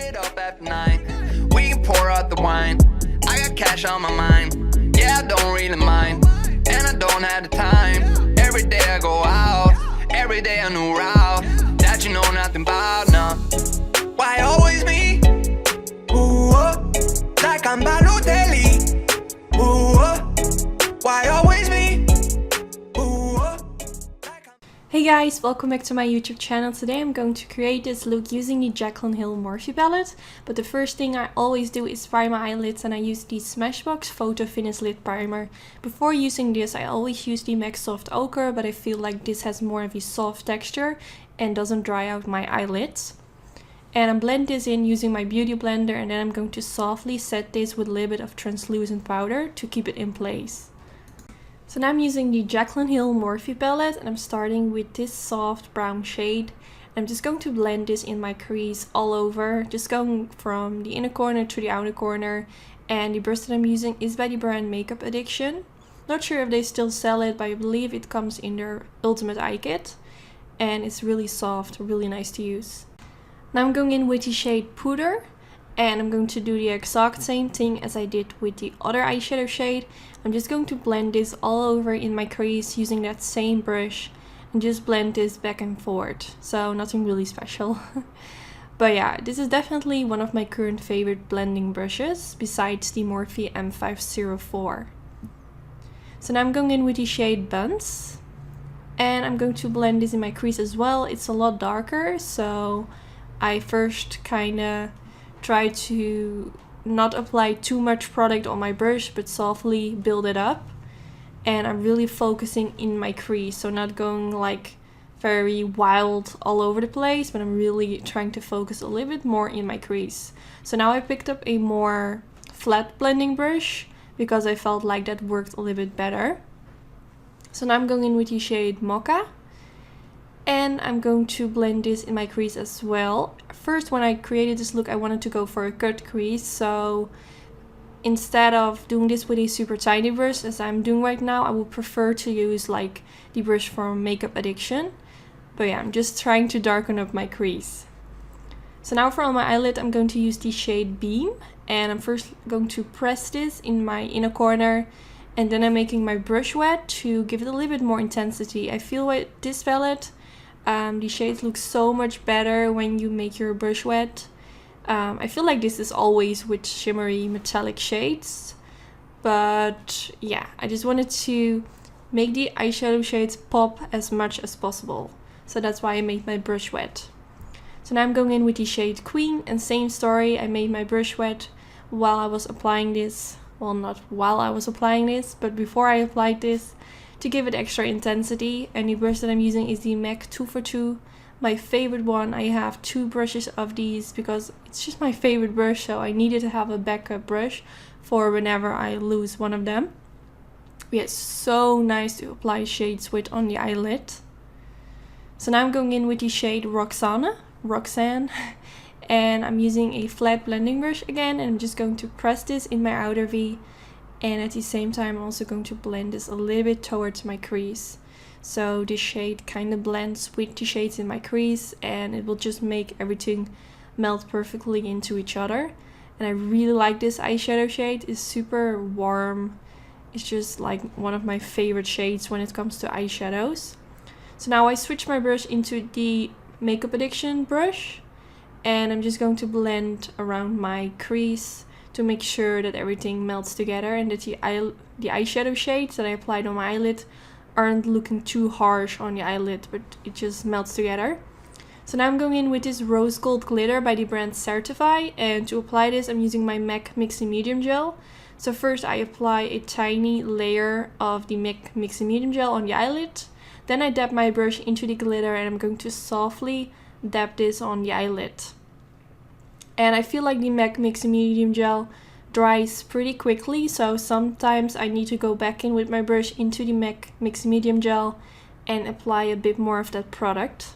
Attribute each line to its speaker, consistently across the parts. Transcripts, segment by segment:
Speaker 1: it up after 9. We can pour out the wine. I got cash on my mind. Yeah, I don't really mind. And I don't have the time. Every day I go out. Every day a new route that you know nothing about, no. Why always me? Ooh, like I'm Balotelli. Ooh, why always me? Ooh,
Speaker 2: Hey guys, welcome back to my YouTube channel. Today I'm going to create this look using the Jaclyn Hill Morphe palette. But the first thing I always do is prime my eyelids, and I use the Smashbox Photo Finish Lid Primer. Before using this I always use the MAC Soft Ochre, but I feel like this has more of a soft texture and doesn't dry out my eyelids. And I blend this in using my beauty blender, and then I'm going to softly set this with a little bit of translucent powder to keep it in place. So now I'm using the Jaclyn Hill Morphe palette, and I'm starting with this soft brown shade. I'm just going to blend this in my crease all over, just going from the inner corner to the outer corner. And the brush that I'm using is by the brand Makeup Addiction. Not sure if they still sell it, but I believe it comes in their Ultimate Eye Kit. And it's really soft, really nice to use. Now I'm going in with the shade Puder. And I'm going to do the exact same thing as I did with the other eyeshadow shade. I'm just going to blend this all over in my crease using that same brush. And just blend this back and forth. So nothing really special. But yeah, this is definitely one of my current favorite blending brushes, besides the Morphe M504. So now I'm going in with the shade Buns. And I'm going to blend this in my crease as well. It's a lot darker, so I first kinda try to not apply too much product on my brush, but softly build it up. And I'm really focusing in my crease, so not going like very wild all over the place, but I'm really trying to focus a little bit more in my crease. So now I picked up a more flat blending brush because I felt like that worked a little bit better. So now I'm going in with the shade Mocha. And I'm going to blend this in my crease as well. First, when I created this look, I wanted to go for a cut crease. So instead of doing this with a super tiny brush, as I'm doing right now, I would prefer to use like the brush from Makeup Addiction. But yeah, I'm just trying to darken up my crease. So now for on my eyelid, I'm going to use the shade Beam. And I'm first going to press this in my inner corner. And then I'm making my brush wet to give it a little bit more intensity. I feel with this palette, the shades look so much better when you make your brush wet. I feel like this is always with shimmery metallic shades. But yeah, I just wanted to make the eyeshadow shades pop as much as possible. So that's why I made my brush wet. So now I'm going in with the shade Queen, and same story. I made my brush wet while I was applying this. Well, not while I was applying this, but before I applied this, to give it extra intensity. And the brush that I'm using is the MAC 242, my favorite one. I have two brushes of these because it's just my favorite brush, so I needed to have a backup brush for whenever I lose one of them. Yeah, it's so nice to apply shades with on the eyelid. So now I'm going in with the shade Roxanne, and I'm using a flat blending brush again, and I'm just going to press this in my outer V. And at the same time, I'm also going to blend this a little bit towards my crease. So this shade kind of blends with the shades in my crease, and it will just make everything melt perfectly into each other. And I really like this eyeshadow shade. It's super warm. It's just like one of my favorite shades when it comes to eyeshadows. So now I switch my brush into the Makeup Addiction brush. And I'm just going to blend around my crease to make sure that everything melts together and that the eyeshadow shades that I applied on my eyelid aren't looking too harsh on the eyelid, but it just melts together. So now I'm going in with this rose gold glitter by the brand Certify, and to apply this I'm using my MAC Mixy Medium Gel. So first I apply a tiny layer of the MAC Mixy Medium Gel on the eyelid, then I dab my brush into the glitter, and I'm going to softly dab this on the eyelid. And I feel like the MAC Mixy Medium Gel dries pretty quickly, so sometimes I need to go back in with my brush into the MAC Mixy Medium Gel and apply a bit more of that product.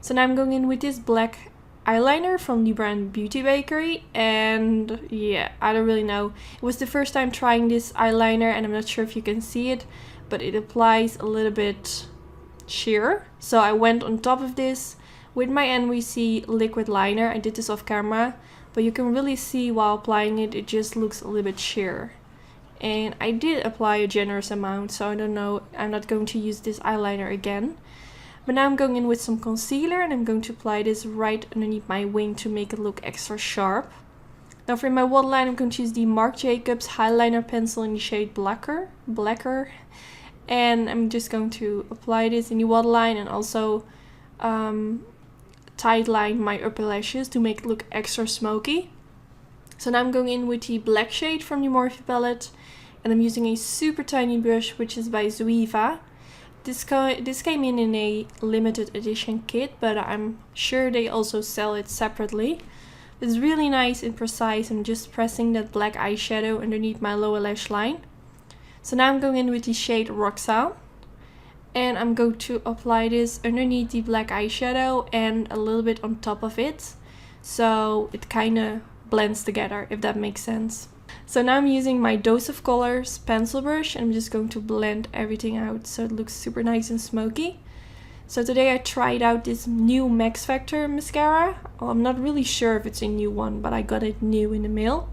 Speaker 2: So now I'm going in with this black eyeliner from the brand Beauty Bakery, and yeah, I don't really know. It was the first time trying this eyeliner, and I'm not sure if you can see it, but it applies a little bit sheer. So I went on top of this With my NYC liquid liner, I did this off camera, but you can really see while applying it, it just looks a little bit sheer. And I did apply a generous amount, so I don't know, I'm not going to use this eyeliner again. But now I'm going in with some concealer and I'm going to apply this right underneath my wing to make it look extra sharp. Now for my waterline, I'm going to use the Marc Jacobs Highliner Pencil in the shade Blacker. And I'm just going to apply this in the waterline and also tight line my upper lashes to make it look extra smoky. So now I'm going in with the black shade from the Morphe palette, and I'm using a super tiny brush, which is by Zoeva. This came in a limited edition kit, but I'm sure they also sell it separately. It's really nice and precise. I'm just pressing that black eyeshadow underneath my lower lash line. So now I'm going in with the shade Roxanne, and I'm going to apply this underneath the black eyeshadow and a little bit on top of it, so it kind of blends together, if that makes sense. So now I'm using my Dose of Colors pencil brush and I'm just going to blend everything out so it looks super nice and smoky. So today I tried out this new Max Factor mascara. Well, I'm not really sure if it's a new one, but I got it new in the mail.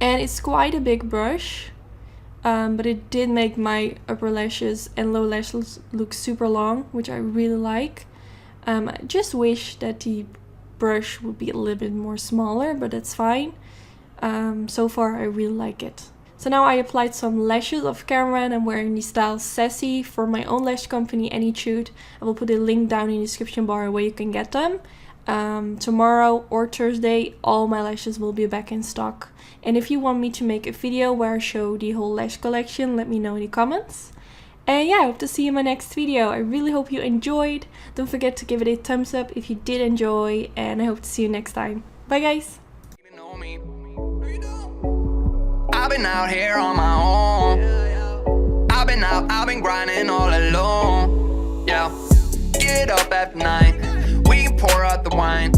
Speaker 2: And it's quite a big brush, but it did make my upper lashes and lower lashes look super long, which I really like. I just wish that the brush would be a little bit more smaller, but that's fine. So far I really like it. So now I applied some lashes off camera and I'm wearing the style Sassy for my own lash company Anytude. I will put a link down in the description bar where you can get them. Tomorrow or Thursday all my lashes will be back in stock. And if you want me to make a video where I show the whole lash collection, let me know in the comments. And yeah, I hope to see you in my next video. I really hope you enjoyed. Don't forget to give it a thumbs up if you did enjoy, and I hope to see you next time. Bye guys!
Speaker 1: I've been out here on my own. I've been grinding all alone. Yeah, get up after 9. We can pour out the wine.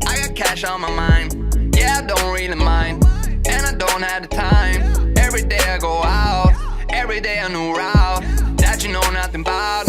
Speaker 1: I got cash on my mind. Yeah, I don't really mind, and I don't have the time. Every day I go out, every day a new route that you know nothing about.